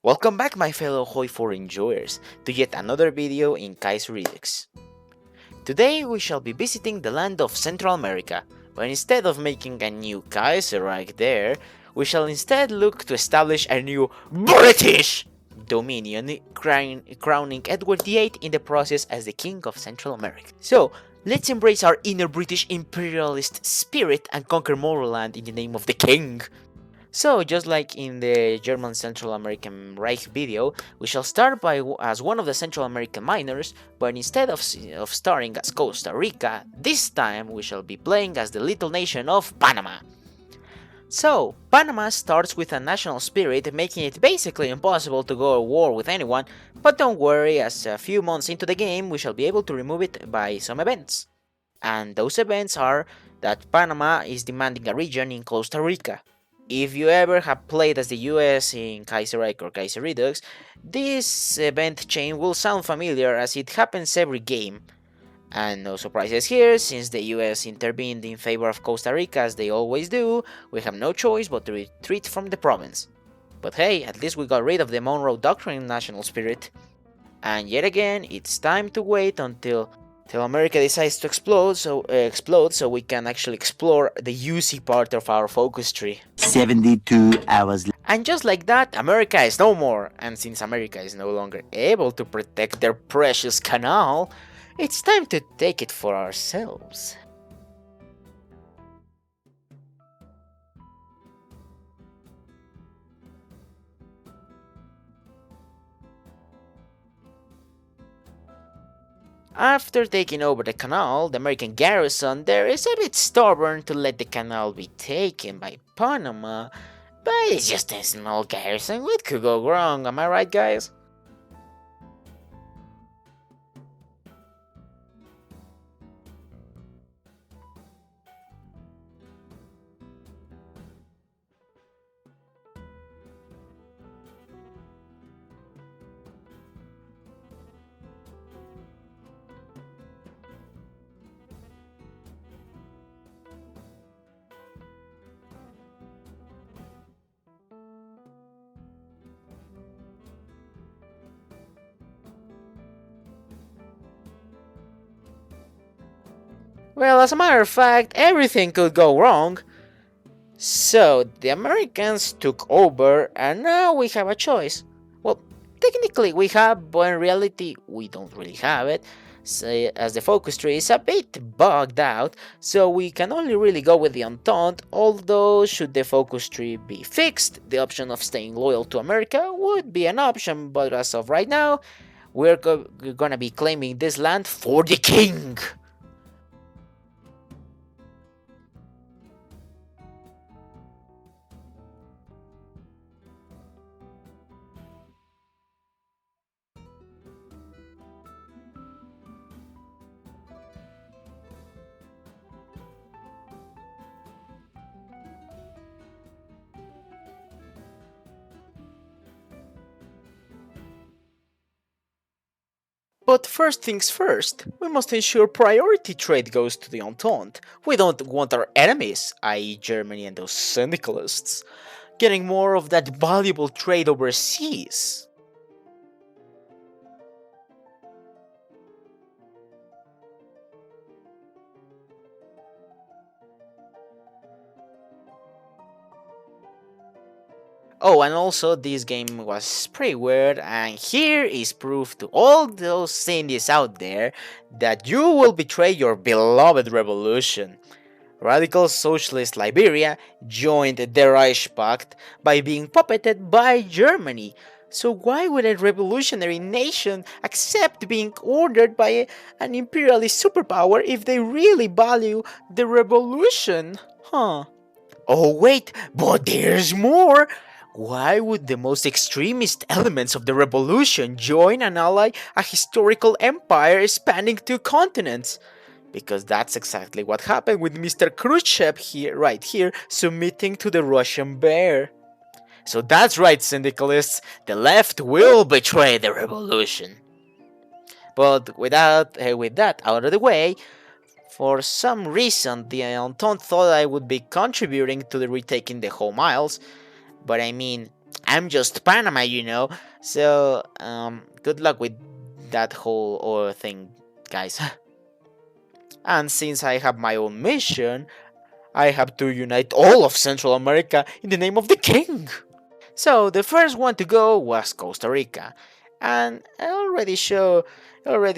Welcome back my fellow Hoi4 enjoyers to yet another video in Kaiserredux. Today we shall be visiting the land of Central America, but instead of making a new kaiserreich there, we shall instead look to establish a new British dominion, crowning Edward VIII in the process as the King of Central America. So, let's embrace our inner British imperialist spirit and conquer more land in the name of the King. So, just like in the German Central American Reich video, we shall start as one of the Central American miners, but instead of starting as Costa Rica, this time we shall be playing as the little nation of Panama. So, Panama starts with a national spirit, making it basically impossible to go to war with anyone, but don't worry, as a few months into the game we shall be able to remove it by some events. And those events are that Panama is demanding a region in Costa Rica. If you ever have played as the US in Kaiserreich or Kaiserredux, this event chain will sound familiar as it happens every game. And no surprises here, since the US intervened in favor of Costa Rica as they always do, we have no choice but to retreat from the province. But hey, at least we got rid of the Monroe Doctrine national spirit. And yet again, it's time to wait until America decides to explode so we can actually explore the UC part of our focus tree. 72 hours later. And just like that, America is no more, and since America is no longer able to protect their precious canal, it's time to take it for ourselves. After taking over the canal, the American garrison there is a bit stubborn to let the canal be taken by Panama, but it's just a small garrison, what could go wrong, am I right guys? Well, as a matter of fact, everything could go wrong. So, the Americans took over, and now we have a choice. Well, technically we have, but in reality we don't really have it, as the focus tree is a bit bugged out, so we can only really go with the Entente, although should the focus tree be fixed, the option of staying loyal to America would be an option, but as of right now, we're gonna be claiming this land for the King! But first things first, we must ensure priority trade goes to the Entente. We don't want our enemies, i.e. Germany and those syndicalists, getting more of that valuable trade overseas. Oh, and also this game was pretty weird, and here is proof to all those Cindy's out there that you will betray your beloved revolution. Radical Socialist Liberia joined the Reich Pact by being puppeted by Germany. So why would a revolutionary nation accept being ordered by an imperialist superpower if they really value the revolution? Huh. Oh wait, but there's more! Why would the most extremist elements of the revolution join and ally a historical empire spanning 2 continents? Because that's exactly what happened with Mr. Khrushchev here, right here, submitting to the Russian bear. So that's right, syndicalists, the left will betray the revolution. But with that out of the way, for some reason the Entente thought I would be contributing to the retaking the home isles. But I mean, I'm just Panama, you know. So, good luck with that whole thing, guys. And since I have my own mission, I have to unite all of Central America in the name of the king. So the first one to go was Costa Rica, and it already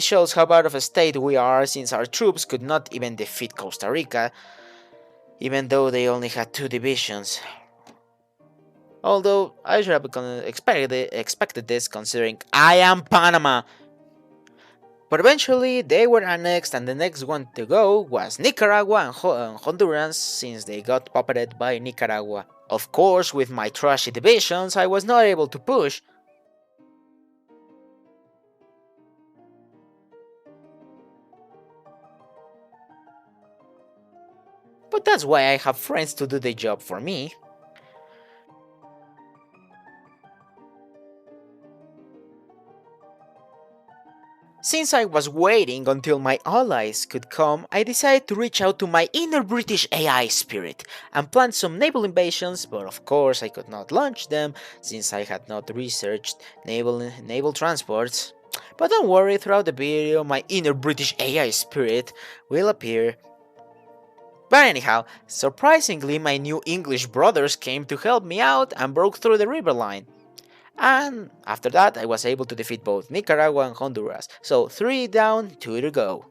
shows how bad of a state we are since our troops could not even defeat Costa Rica, even though they only had 2 divisions. Although I should have expected this considering I am Panama. But eventually they were annexed, and the next one to go was Nicaragua and Honduras since they got puppeted by Nicaragua. Of course, with my trashy divisions, I was not able to push. But that's why I have friends to do the job for me. Since I was waiting until my allies could come, I decided to reach out to my inner British AI spirit and plan some naval invasions, but of course I could not launch them since I had not researched naval transports. But don't worry, throughout the video my inner British AI spirit will appear. But anyhow, surprisingly my new English brothers came to help me out and broke through the river line. And after that, I was able to defeat both Nicaragua and Honduras. So 3 down, 2 to go.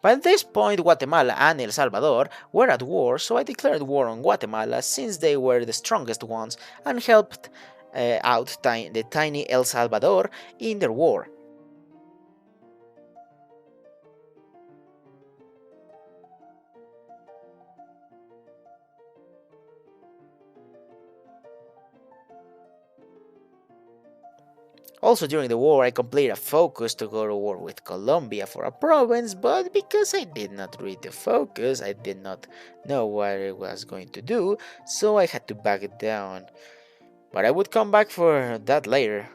By this point, Guatemala and El Salvador were at war, so I declared war on Guatemala since they were the strongest ones and helped out the tiny El Salvador in their war. Also during the war I completed a focus to go to war with Colombia for a province, but because I did not read the focus, I did not know what I was going to do, so I had to back it down. But I would come back for that later.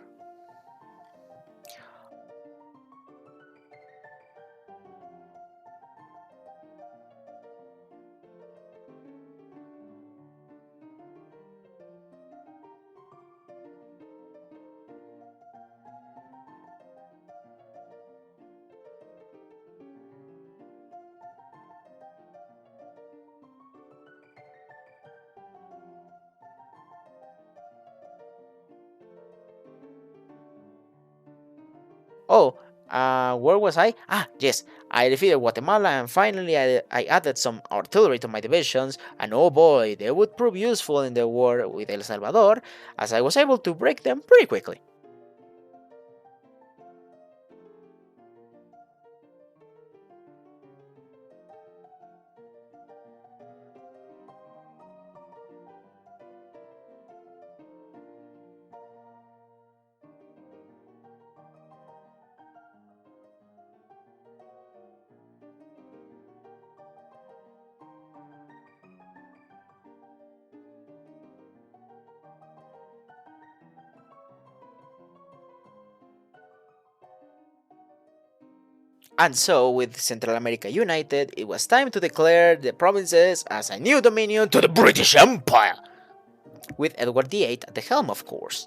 Oh, where was I? Ah, yes, I defeated Guatemala and finally I added some artillery to my divisions, and oh boy, they would prove useful in the war with El Salvador, as I was able to break them pretty quickly. And so, with Central America united, it was time to declare the provinces as a new dominion to the British Empire, with Edward VIII at the helm, of course.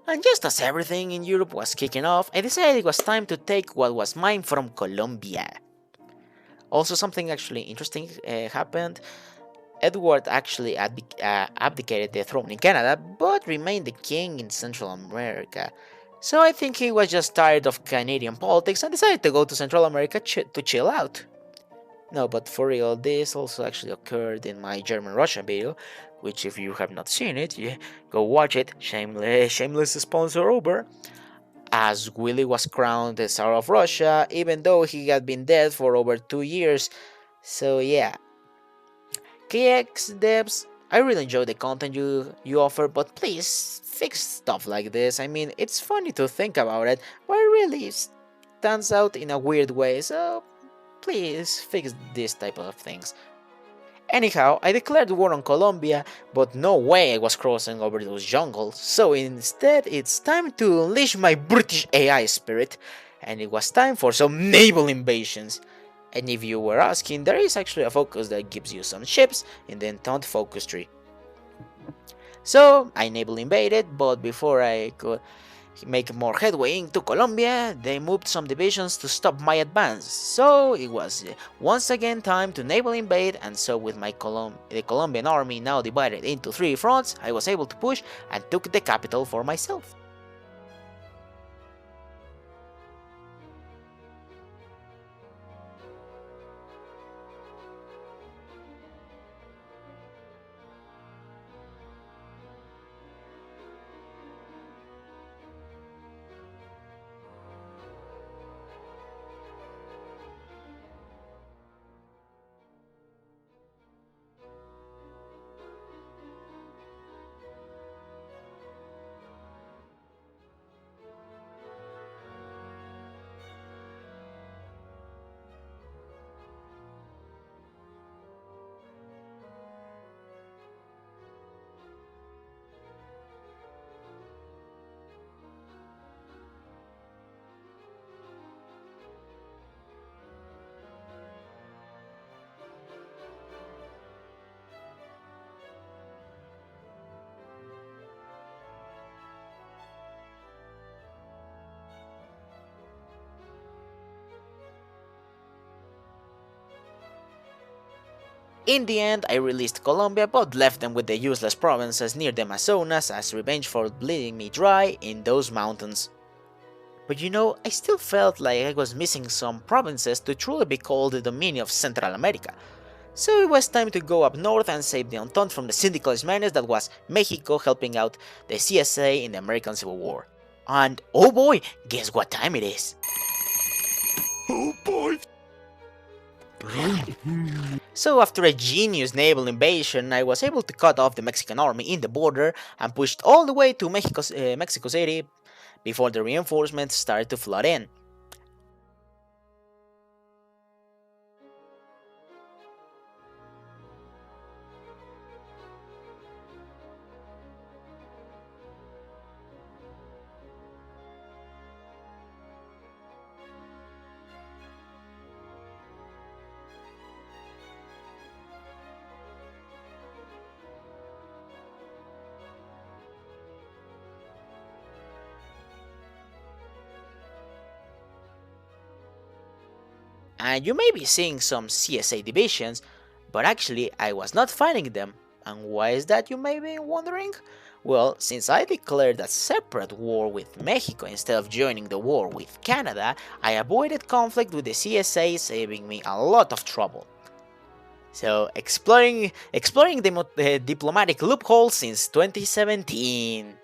And just as everything in Europe was kicking off, I decided it was time to take what was mine from Colombia. Also, something actually interesting happened. Edward actually abdicated the throne in Canada, but remained the king in Central America. So I think he was just tired of Canadian politics and decided to go to Central America to chill out. No, but for real, this also actually occurred in my German-Russian video, which if you have not seen it, go watch it, shameless sponsor over, as Willy was crowned the Tsar of Russia, even though he had been dead for over 2 years. So yeah. KX devs, I really enjoy the content you offer, but please fix stuff like this. I mean, it's funny to think about it, but it really stands out in a weird way, so please fix this type of things. Anyhow, I declared war on Colombia, but no way I was crossing over those jungles, so instead it's time to unleash my British AI spirit, and it was time for some naval invasions. And if you were asking, there is actually a focus that gives you some ships in the Entente focus tree. So I naval invaded, but before I could make more headway into Colombia, they moved some divisions to stop my advance, so it was once again time to naval invade, and so with the Colombian army now divided into 3 fronts, I was able to push and took the capital for myself. In the end, I released Colombia, but left them with the useless provinces near the Amazonas as revenge for bleeding me dry in those mountains. But you know, I still felt like I was missing some provinces to truly be called the dominion of Central America. So it was time to go up north and save the Entente from the syndicalist menace that was Mexico helping out the CSA in the American Civil War. And oh boy, guess what time it is? Oh boy! So after a genius naval invasion, I was able to cut off the Mexican army in the border and pushed all the way to Mexico City before the reinforcements started to flood in. And you may be seeing some CSA divisions, but actually I was not finding them. And why is that, you may be wondering? Well, since I declared a separate war with Mexico instead of joining the war with Canada, I avoided conflict with the CSA, saving me a lot of trouble. So, exploring the diplomatic loopholes since 2017.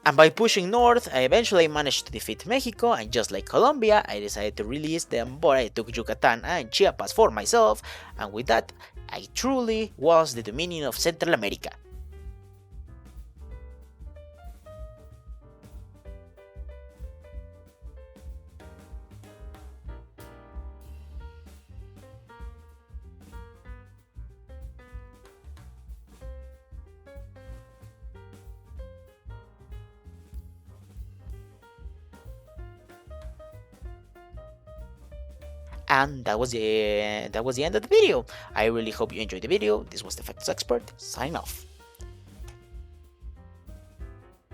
And by pushing north, I eventually managed to defeat Mexico, and just like Colombia, I decided to release them, but I took Yucatan and Chiapas for myself, and with that, I truly was the dominion of Central America. And that was the end of the video. I really hope you enjoyed the video. This was the Facts Expert, sign off.